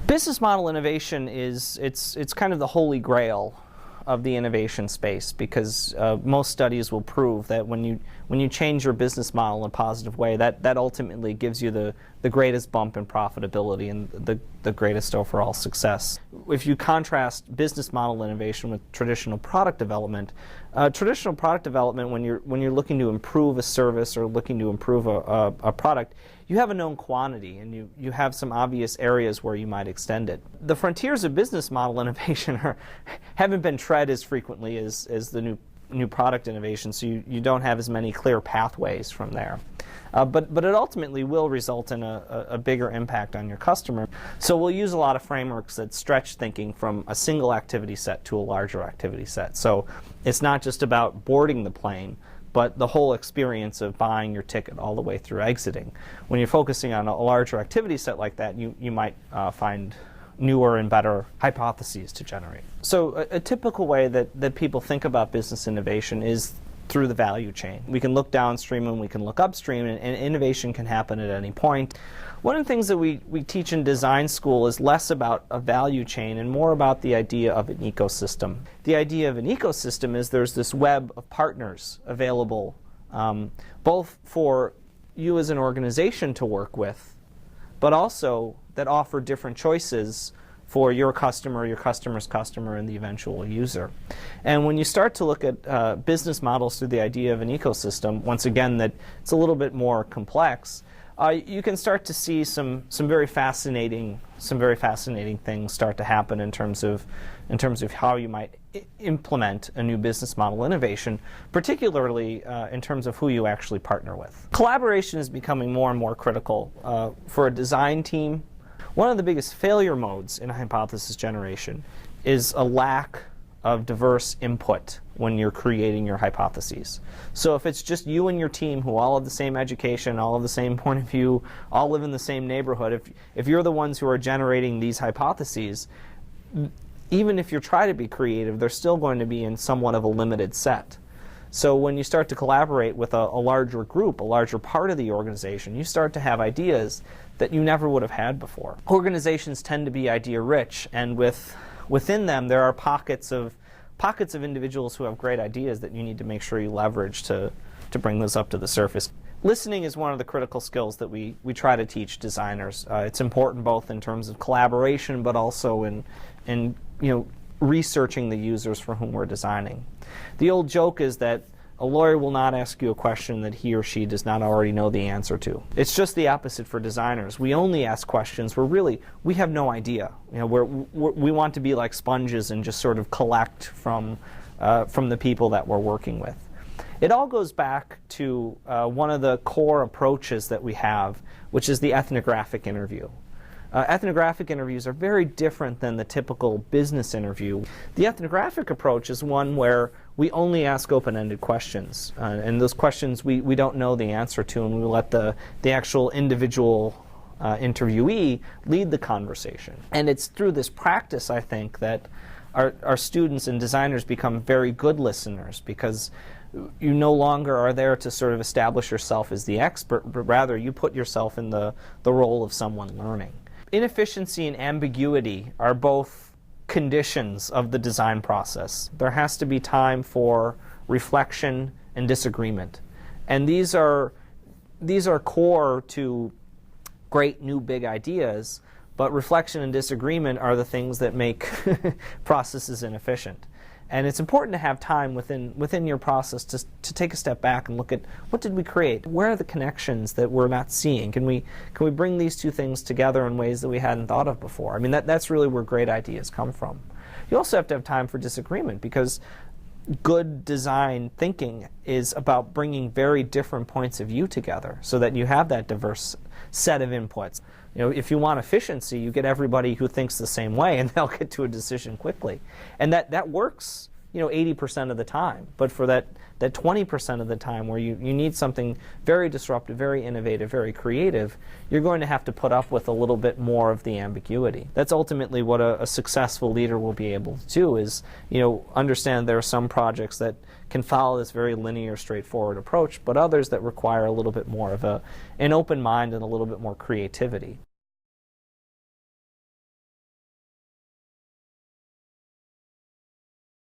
Business model innovation it's kind of the holy grail of the innovation space, because most studies will prove that when you change your business model in a positive way, that ultimately gives you the greatest bump in profitability and the greatest overall success. If you contrast business model innovation with traditional product development, when you're looking to improve a service or looking to improve a product, you have a known quantity and you have some obvious areas where you might extend it. The frontiers of business model innovation haven't been tread as frequently as the new product innovation, so you don't have as many clear pathways from there. But it ultimately will result in a bigger impact on your customer. So we'll use a lot of frameworks that stretch thinking from a single activity set to a larger activity set. So it's not just about boarding the plane, but the whole experience of buying your ticket all the way through exiting. When you're focusing on a larger activity set like that, you might find newer and better hypotheses to generate. So a typical way that people think about business innovation is through the value chain. We can look downstream and we can look upstream, and innovation can happen at any point. One of the things that we teach in design school is less about a value chain and more about the idea of an ecosystem. The idea of an ecosystem is there's this web of partners available, both for you as an organization to work with, but also that offer different choices for your customer, your customer's customer, and the eventual user. And when you start to look at business models through the idea of an ecosystem, once again, that it's a little bit more complex, you can start to see some very fascinating things start to happen in terms of how you might implement a new business model innovation, particularly in terms of who you actually partner with. Collaboration is becoming more and more critical for a design team. One of the biggest failure modes in hypothesis generation is a lack of diverse input when you're creating your hypotheses. So if it's just you and your team who all have the same education, all have the same point of view, all live in the same neighborhood, if you're the ones who are generating these hypotheses, even if you try to be creative, they're still going to be in somewhat of a limited set. So when you start to collaborate with a larger group, a larger part of the organization, you start to have ideas that you never would have had before. Organizations tend to be idea-rich, and within them there are pockets of individuals who have great ideas that you need to make sure you leverage to bring those up to the surface. Listening is one of the critical skills that we try to teach designers. It's important both in terms of collaboration, but also in researching the users for whom we're designing. The old joke is that a lawyer will not ask you a question that he or she does not already know the answer to. It's just the opposite for designers. We only ask questions where we have no idea. We want to be like sponges and just sort of collect from the people that we're working with. It all goes back to one of the core approaches that we have, which is the ethnographic interview. Ethnographic interviews are very different than the typical business interview. The ethnographic approach is one where we only ask open-ended questions, and those questions we don't know the answer to, and we let the actual individual interviewee lead the conversation. And it's through this practice, I think, that our students and designers become very good listeners, because you no longer are there to sort of establish yourself as the expert, but rather you put yourself in the role of someone learning. Inefficiency and ambiguity are both conditions of the design process. There has to be time for reflection and disagreement. And these are core to great new big ideas, but reflection and disagreement are the things that make processes inefficient. And it's important to have time within your process to take a step back and look at what did we create? Where are the connections that we're not seeing? Can we bring these two things together in ways that we hadn't thought of before? I mean, that's really where great ideas come from. You also have to have time for disagreement, because good design thinking is about bringing very different points of view together so that you have that diverse set of inputs. If you want efficiency, you get everybody who thinks the same way, and they'll get to a decision quickly. And that works, 80% of the time. But for that 20% of the time where you need something very disruptive, very innovative, very creative, you're going to have to put up with a little bit more of the ambiguity. That's ultimately what a successful leader will be able to do, is understand there are some projects that can follow this very linear, straightforward approach, but others that require a little bit more of an open mind and a little bit more creativity.